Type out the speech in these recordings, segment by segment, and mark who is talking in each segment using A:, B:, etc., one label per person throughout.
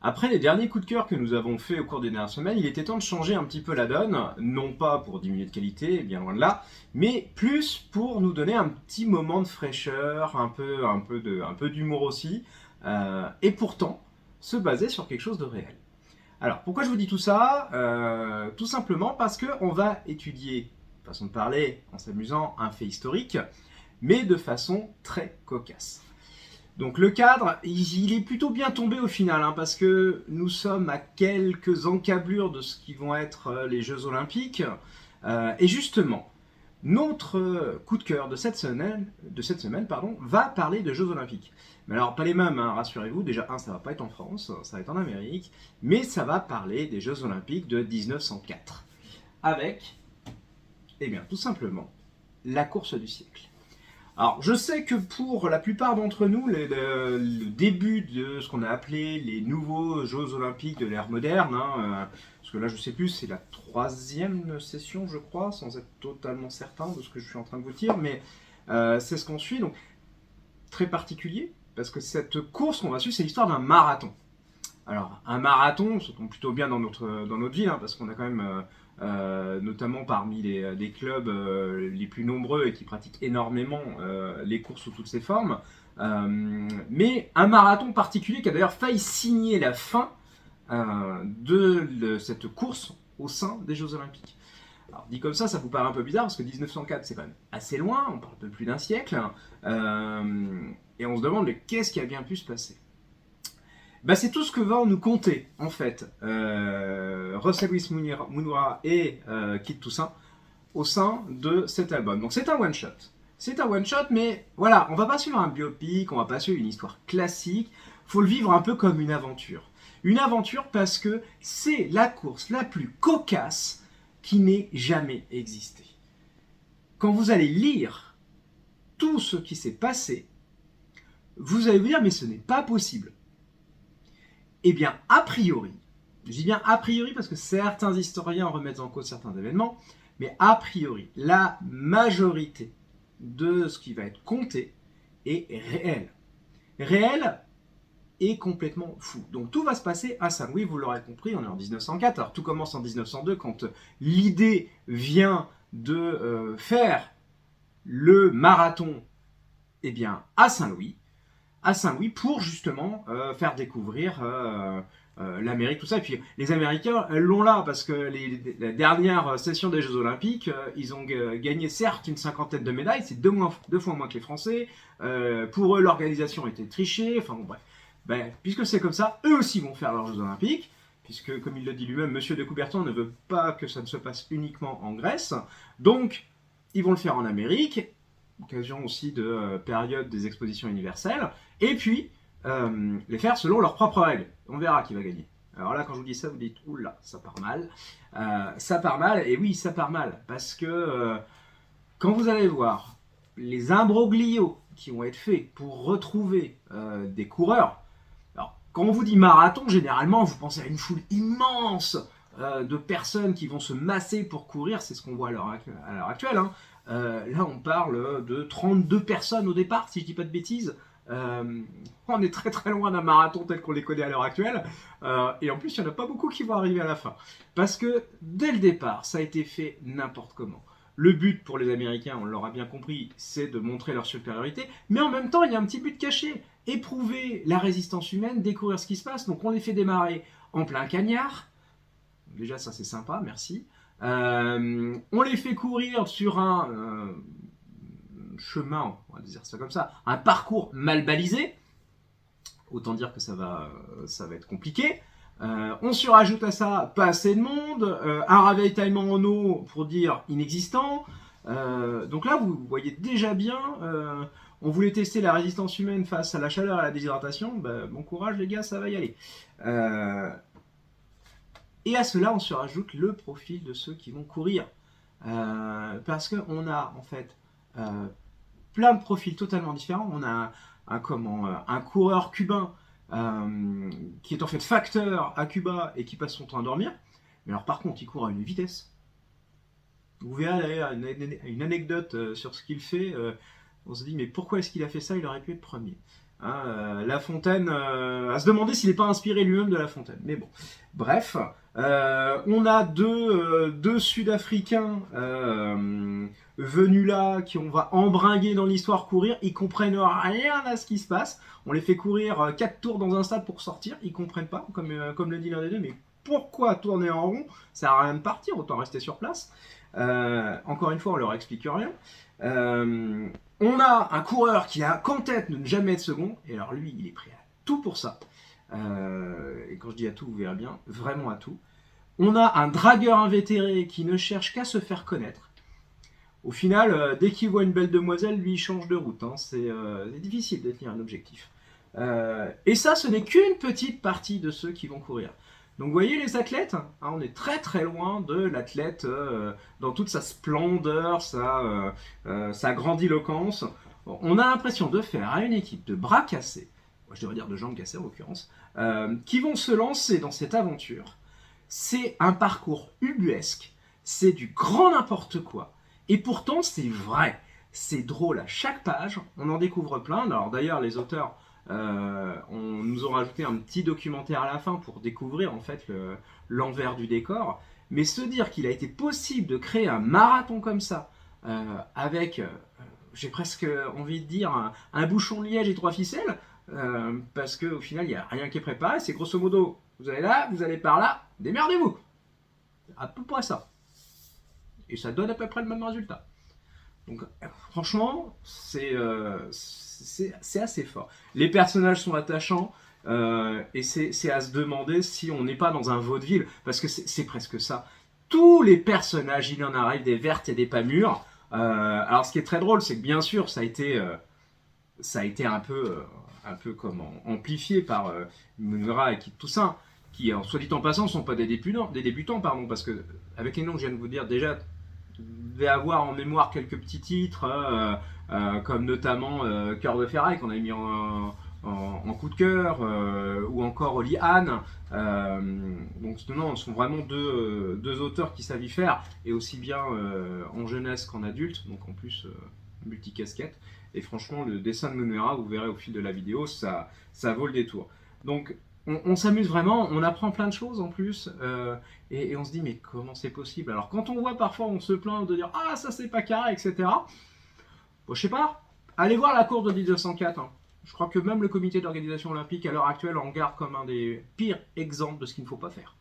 A: Après les derniers coups de cœur que nous avons fait au cours des dernières semaines, il était temps de changer un petit peu la donne, non pas pour diminuer de qualité, bien loin de là, mais plus pour nous donner un petit moment de fraîcheur, un peu d'humour aussi, et pourtant se baser sur quelque chose de réel. Alors, pourquoi je vous dis tout ça Tout simplement parce qu'on va étudier, façon de parler, en s'amusant, un fait historique, mais de façon très cocasse. Donc le cadre, il est plutôt bien tombé au final, hein, parce que nous sommes à quelques encablures de ce qui vont être les Jeux Olympiques. Et justement, notre coup de cœur de cette semaine va parler de Jeux Olympiques. Mais alors, pas les mêmes, hein, rassurez-vous. Déjà, ça va pas être en France, ça va être en Amérique. Mais ça va parler des Jeux Olympiques de 1904. Avec, eh bien, tout simplement, la course du siècle. Alors, je sais que pour la plupart d'entre nous, le début de ce qu'on a appelé les nouveaux Jeux Olympiques de l'ère moderne, hein, parce que là, je sais plus, c'est la troisième session, je crois, sans être totalement certain de ce que je suis en train de vous dire, mais c'est ce qu'on suit, donc très particulier, parce que cette course qu'on va suivre, c'est l'histoire d'un marathon. Alors, un marathon, ça tombe plutôt bien dans notre ville, hein, parce qu'on a quand même, notamment parmi les clubs les plus nombreux et qui pratiquent énormément les courses sous toutes ses formes. Mais un marathon particulier qui a d'ailleurs failli signer la fin de cette course au sein des Jeux Olympiques. Alors, dit comme ça vous paraît un peu bizarre parce que 1904 c'est quand même assez loin, on parle de plus d'un siècle, et on se demande qu'est-ce qui a bien pu se passer. Bah, c'est tout ce que va nous conter, en fait, José Luis Munera et Kid Toussaint au sein de cet album. Donc c'est un one-shot. C'est un one-shot, mais voilà, on va pas suivre un biopic, on va pas suivre une histoire classique, faut le vivre un peu comme une aventure. Une aventure parce que c'est la course la plus cocasse qui n'ait jamais existé. Quand vous allez lire tout ce qui s'est passé, vous allez vous dire mais ce n'est pas possible. Eh bien, a priori, je dis bien a priori parce que certains historiens remettent en cause certains événements, mais a priori, la majorité de ce qui va être compté est réel. Réel et complètement fou. Donc tout va se passer à Saint-Louis, vous l'aurez compris, on est en 1904. Alors tout commence en 1902 quand l'idée vient de faire le marathon eh bien, à Saint-Louis pour justement faire découvrir l'Amérique, tout ça. Et puis les Américains l'ont là parce que la dernière session des Jeux Olympiques, ils ont gagné certes une cinquantaine de médailles, c'est deux fois moins que les Français. Pour eux, l'organisation était trichée. Enfin bon, bref. Ben, puisque c'est comme ça, eux aussi vont faire leurs Jeux Olympiques. Puisque, comme il le dit lui-même, Monsieur de Coubertin ne veut pas que ça ne se passe uniquement en Grèce. Donc, ils vont le faire en Amérique, occasion aussi de période des expositions universelles, et puis les faire selon leurs propres règles. On verra qui va gagner. Alors là, quand je vous dis ça, vous dites oula, ça part mal. Ça part mal, et oui, ça part mal, parce que quand vous allez voir les imbroglios qui vont être faits pour retrouver des coureurs, alors quand on vous dit marathon, généralement vous pensez à une foule immense de personnes qui vont se masser pour courir, c'est ce qu'on voit à l'heure actuelle. Hein. Là, on parle de 32 personnes au départ, si je dis pas de bêtises. On est très très loin d'un marathon tel qu'on les connaît à l'heure actuelle. Et en plus, il n'y en a pas beaucoup qui vont arriver à la fin. Parce que dès le départ, ça a été fait n'importe comment. Le but pour les Américains, on l'aura bien compris, c'est de montrer leur supériorité. Mais en même temps, il y a un petit but caché. Éprouver la résistance humaine, découvrir ce qui se passe. Donc on les fait démarrer en plein cagnard. Déjà, ça c'est sympa, merci. On les fait courir sur un chemin, on va dire ça comme ça, un parcours mal balisé. Autant dire que ça va être compliqué. On surajoute à ça pas assez de monde, un ravitaillement en eau pour dire inexistant. Donc là, vous voyez déjà bien, on voulait tester la résistance humaine face à la chaleur et à la déshydratation. Ben, bon courage les gars, ça va y aller. Et à cela, on surajoute le profil de ceux qui vont courir. Parce qu'on a en fait plein de profils totalement différents. On a un coureur cubain qui est en fait facteur à Cuba et qui passe son temps à dormir. Mais alors par contre, il court à une vitesse. Vous verrez d'ailleurs une anecdote sur ce qu'il fait. On se dit mais pourquoi est-ce qu'il a fait ça? Il aurait pu être premier. Hein, La Fontaine, à se demander s'il n'est pas inspiré lui-même de La Fontaine. Mais bon, bref, on a deux Sud-Africains venus là, qui on va embringuer dans l'histoire, courir, ils comprennent rien à ce qui se passe. On les fait courir 4 tours dans un stade pour sortir, ils comprennent pas, comme le dit l'un des deux, mais pourquoi tourner en rond? Ça sert à rien de partir, autant rester sur place. Encore une fois, on leur explique rien. On a un coureur qui a qu'en tête de ne jamais être second, et alors lui, il est prêt à tout pour ça. Et quand je dis à tout, vous verrez bien, vraiment à tout. On a un dragueur invétéré qui ne cherche qu'à se faire connaître. Au final, dès qu'il voit une belle demoiselle, lui, il change de route. Hein. C'est difficile de tenir un objectif. Et ça, ce n'est qu'une petite partie de ceux qui vont courir. Donc vous voyez les athlètes, hein, on est très très loin de l'athlète dans toute sa splendeur, sa grandiloquence. On a l'impression de faire à une équipe de bras cassés, je devrais dire de jambes cassées en l'occurrence, qui vont se lancer dans cette aventure. C'est un parcours ubuesque, c'est du grand n'importe quoi. Et pourtant c'est vrai, c'est drôle à chaque page, on en découvre plein. Alors d'ailleurs les auteurs on nous a rajouté un petit documentaire à la fin pour découvrir en fait l'envers du décor. Mais se dire qu'il a été possible de créer un marathon comme ça, avec, j'ai presque envie de dire, un bouchon de liège et 3 ficelles, parce qu'au final il n'y a rien qui est préparé, c'est grosso modo, vous allez là, vous allez par là, démerdez-vous. À peu près ça. Et ça donne à peu près le même résultat. Donc franchement, c'est assez fort. Les personnages sont attachants et c'est à se demander si on n'est pas dans un vaudeville, parce que c'est presque ça. Tous les personnages, il en arrive des vertes et des pas mûres. Alors ce qui est très drôle, c'est que bien sûr, ça a été un peu comme amplifié par Munera et Kit Toussaint, qui, soit dit en passant, ne sont pas des débutants, pardon, parce que avec les noms que je viens de vous dire, déjà, devez avoir en mémoire quelques petits titres, comme notamment Cœur de Ferraille, qu'on a mis en coup de cœur, ou encore Oli Anne. Donc non, ce sont vraiment deux auteurs qui savent y faire, et aussi bien en jeunesse qu'en adulte, donc en plus multicasquette. Et franchement, le dessin de Munera, vous verrez au fil de la vidéo, ça vaut le détour. Donc on s'amuse vraiment, on apprend plein de choses en plus, et on se dit mais comment c'est possible? Alors quand on voit parfois, on se plaint de dire ah ça c'est pas carré, etc. Bon, je sais pas, allez voir la course de 1904. Hein. Je crois que même le comité d'organisation olympique à l'heure actuelle en garde comme un des pires exemples de ce qu'il ne faut pas faire.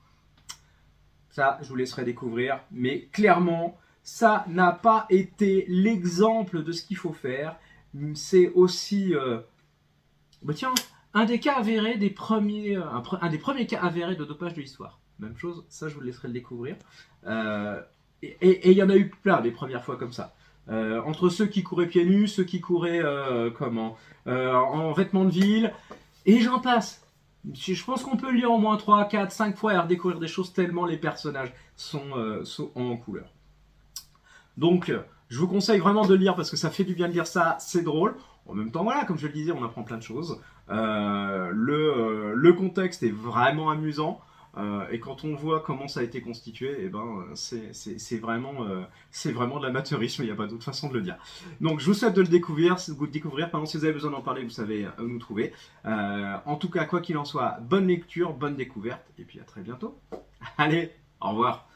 A: Ça, je vous laisserai découvrir, mais clairement, ça n'a pas été l'exemple de ce qu'il faut faire. C'est aussi, bah tiens, un des cas avérés un des premiers cas avérés de dopage de l'histoire. Même chose, ça je vous laisserai le découvrir. Et il y en a eu plein des premières fois comme ça. Entre ceux qui couraient pieds nus, ceux qui couraient en vêtements de ville, et j'en passe. Je pense qu'on peut le lire au moins 3, 4, 5 fois et redécouvrir des choses tellement les personnages sont en couleur. Donc, je vous conseille vraiment de le lire parce que ça fait du bien de lire ça, c'est drôle. En même temps, voilà, comme je le disais, on apprend plein de choses. Le contexte est vraiment amusant. Et quand on voit comment ça a été constitué, eh ben, c'est vraiment de l'amateurisme, il n'y a pas d'autre façon de le dire. Donc je vous souhaite de le découvrir, si vous avez besoin d'en parler, vous savez où nous trouver. En tout cas, quoi qu'il en soit, bonne lecture, bonne découverte, et puis à très bientôt. Allez, au revoir.